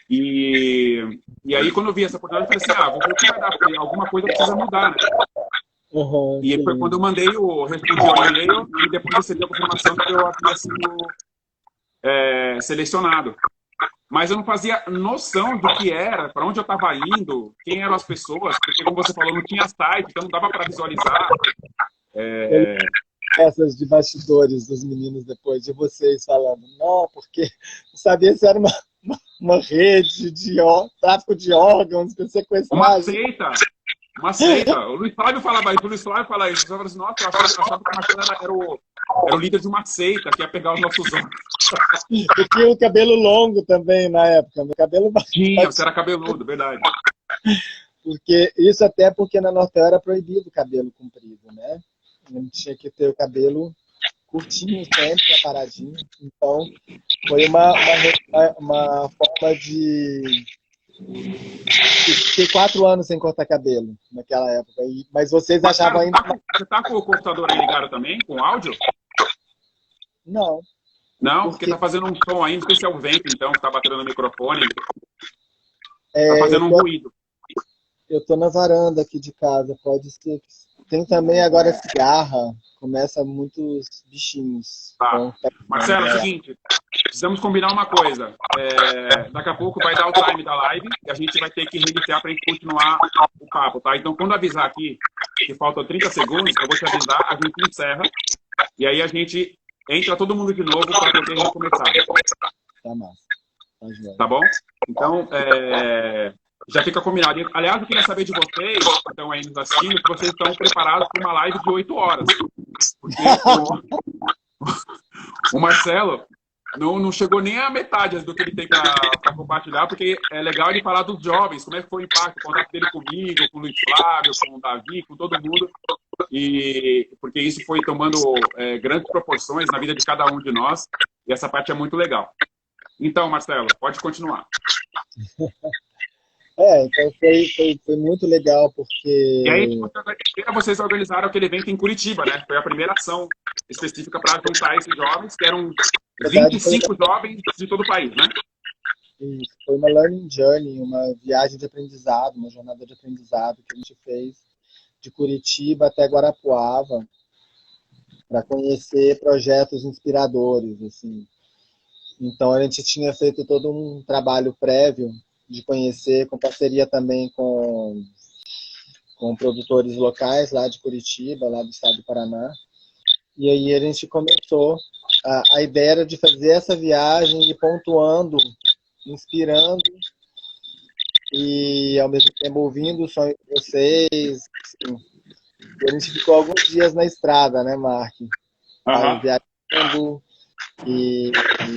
E E aí, quando eu vi essa oportunidade, eu falei assim, vou ver o que vai dar, porque alguma coisa precisa mudar, né? Uhum, E aí foi quando eu mandei respondi ao e-mail e depois recebi a confirmação que eu havia sido selecionado. Mas eu não fazia noção do que era, para onde eu estava indo, quem eram as pessoas, porque, como você falou, não tinha site, então não dava para visualizar. Essas de bastidores dos meninos depois de vocês falando, não, porque não sabia se era uma rede de tráfico de órgãos, de Uma sequestragem. seita! Uma seita. O Luiz Flávio falava isso. O Luiz Flávio fala isso. Eu falava assim, nossa, eu achava que o Marcelo era o líder de uma seita que ia pegar os nossos olhos. Eu tinha o cabelo longo também na época. Meu cabelo Tinha, você era cabeludo, verdade. Porque isso até porque na Nortel era proibido o cabelo comprido, né? A gente tinha que ter o cabelo curtinho sempre, aparadinho. Então, foi uma forma de... Fiquei 4 anos sem cortar cabelo naquela época. Mas vocês achavam ainda... Você tá com o computador aí ligado também, com áudio? Não. Não, porque tá fazendo um som aí, não sei se é o vento, então, que tá batendo no microfone. Tá fazendo um ruído. Eu tô na varanda aqui de casa, pode ser. Tem também agora cigarra, começa muitos bichinhos. Tá. Então, Marcelo, é o seguinte, precisamos combinar uma coisa. Daqui a pouco vai dar o time da live e a gente vai ter que reiniciar pra gente continuar o papo, tá? Então, quando avisar aqui que faltam 30 segundos, eu vou te avisar, a gente encerra e aí a gente entra todo mundo de novo para poder recomeçar. Tá massa. Tá bom? Então, já fica combinado. Aliás, eu queria saber de vocês, que estão aí nos assistindo, se vocês estão preparados para uma live de 8 horas. Porque o Marcelo não chegou nem à metade do que ele tem para compartilhar, porque é legal ele falar dos jovens, como é que foi o impacto, o contato dele comigo, com o Luiz Flávio, com o Davi, com todo mundo. Porque isso foi tomando grandes proporções na vida de cada um de nós, e essa parte é muito legal. Então, Marcelo, pode continuar. Então foi muito legal, porque... E aí, vocês organizaram aquele evento em Curitiba, né? Foi a primeira ação específica para juntar esses jovens, que eram 25 jovens de todo o país, né? Isso, foi uma learning journey, uma viagem de aprendizado, uma jornada de aprendizado que a gente fez de Curitiba até Guarapuava, para conhecer projetos inspiradores, assim. Então, a gente tinha feito todo um trabalho prévio de conhecer, com parceria também com produtores locais lá de Curitiba, lá do estado do Paraná. E aí a gente começou, a ideia era de fazer essa viagem e pontuando, inspirando e ao mesmo tempo ouvindo o sonho de vocês. Assim. E a gente ficou alguns dias na estrada, né, Mark? Viajando e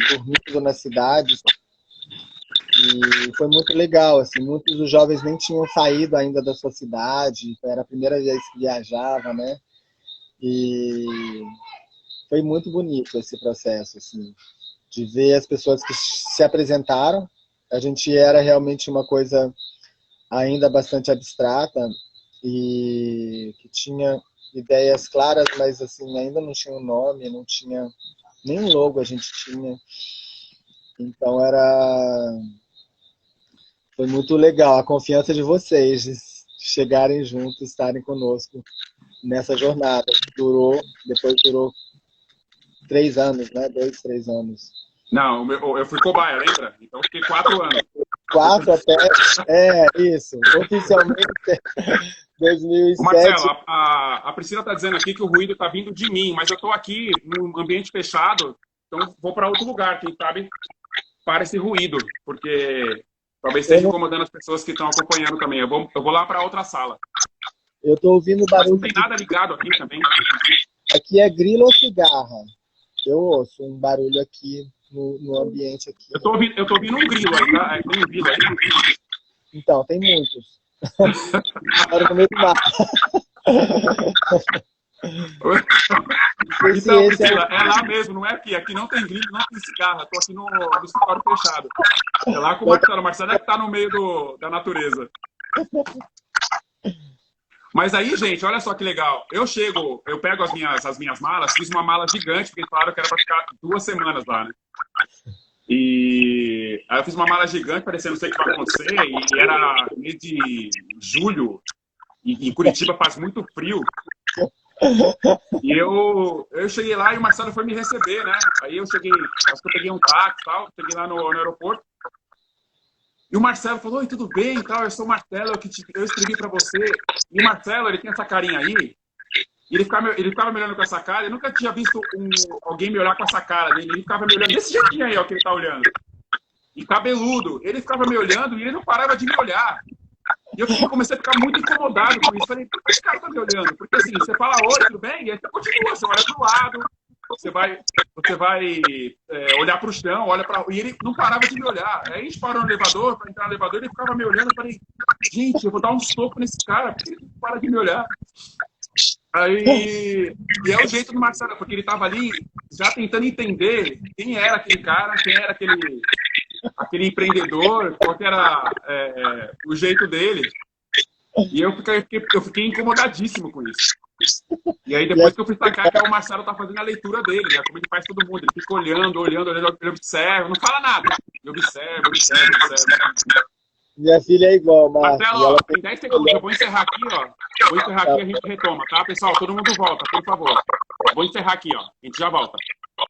dormindo nas cidades. E foi muito legal, assim, muitos dos jovens nem tinham saído ainda da sua cidade, era a primeira vez que viajava, né? E foi muito bonito esse processo, assim, de ver as pessoas que se apresentaram. A gente era realmente uma coisa ainda bastante abstrata e que tinha ideias claras, mas assim, ainda não tinha um nome, não tinha nem um logo a gente tinha. Então foi muito legal a confiança de vocês de chegarem juntos, estarem conosco nessa jornada que depois durou 3 anos, né? 2, 3 anos. Não, eu fui cobaia, lembra? Então fiquei 4 anos. 4 até, isso, oficialmente 2007. Marcelo, a Priscila está dizendo aqui que o ruído está vindo de mim, mas eu estou aqui num ambiente fechado, então vou para outro lugar, quem sabe, para esse ruído, porque talvez esteja incomodando as pessoas que estão acompanhando também. Eu vou lá para outra sala. Eu estou ouvindo barulho. Mas não tem nada ligado aqui também. Aqui é grilo ou cigarra? Eu ouço um barulho aqui no ambiente aqui. Eu tô ouvindo um grilo aí, tá? Tem um grilo aí. Então, tem muitos. Era no meio do mato. Então, Priscila, é lá mesmo, não é aqui. Aqui não tem grilo, não tem cigarra. Estou aqui no escritório fechado. É lá com o Marcelo. O Marcelo é que está no meio da natureza. Mas aí, gente, olha só que legal. Eu pego as minhas malas, fiz uma mala gigante, porque falaram que era para ficar 2 semanas lá, né? E aí eu fiz uma mala gigante, parecendo não sei o que vai acontecer, e era mês de julho, e em Curitiba faz muito frio. E eu cheguei lá e o Marcelo foi me receber, né? Aí eu cheguei, acho que eu peguei um táxi e tal, cheguei lá no aeroporto. E o Marcelo falou, oi, tudo bem e tal, eu sou o Marcelo, eu escrevi pra você. E o Marcelo, ele tem essa carinha aí, e ele ficava me olhando com essa cara, eu nunca tinha visto alguém me olhar com essa cara dele, ele ficava me olhando desse jeitinho aí, ó, que ele tá olhando. E cabeludo, ele ficava me olhando e ele não parava de me olhar. E eu comecei a ficar muito incomodado com isso. Falei, por que esse cara tá me olhando? Porque assim, você fala, oi, tudo bem? E aí você continua, você olha pro lado, você vai olhar pro chão, olha para. E ele não parava de me olhar. Aí a gente parou no elevador, para entrar no elevador, ele ficava me olhando. Eu falei, gente, eu vou dar um soco nesse cara, porque ele não para de me olhar. Aí, e é o jeito do Marcelo, porque ele tava ali já tentando entender quem era aquele cara, quem era aquele empreendedor, qual que era o jeito dele. E eu fiquei incomodadíssimo com isso. E aí depois que eu fui sacar que o Marcelo tá fazendo a leitura dele, né? Como ele faz todo mundo. Ele fica olhando, ele observa, não fala nada. Ele observa. Minha filha é igual, Márcio. Marcelo, ó, tem 10 segundos, eu vou encerrar aqui, ó. Vou encerrar aqui e a gente retoma, tá? Pessoal, todo mundo volta, por favor. Vou encerrar aqui, ó. A gente já volta.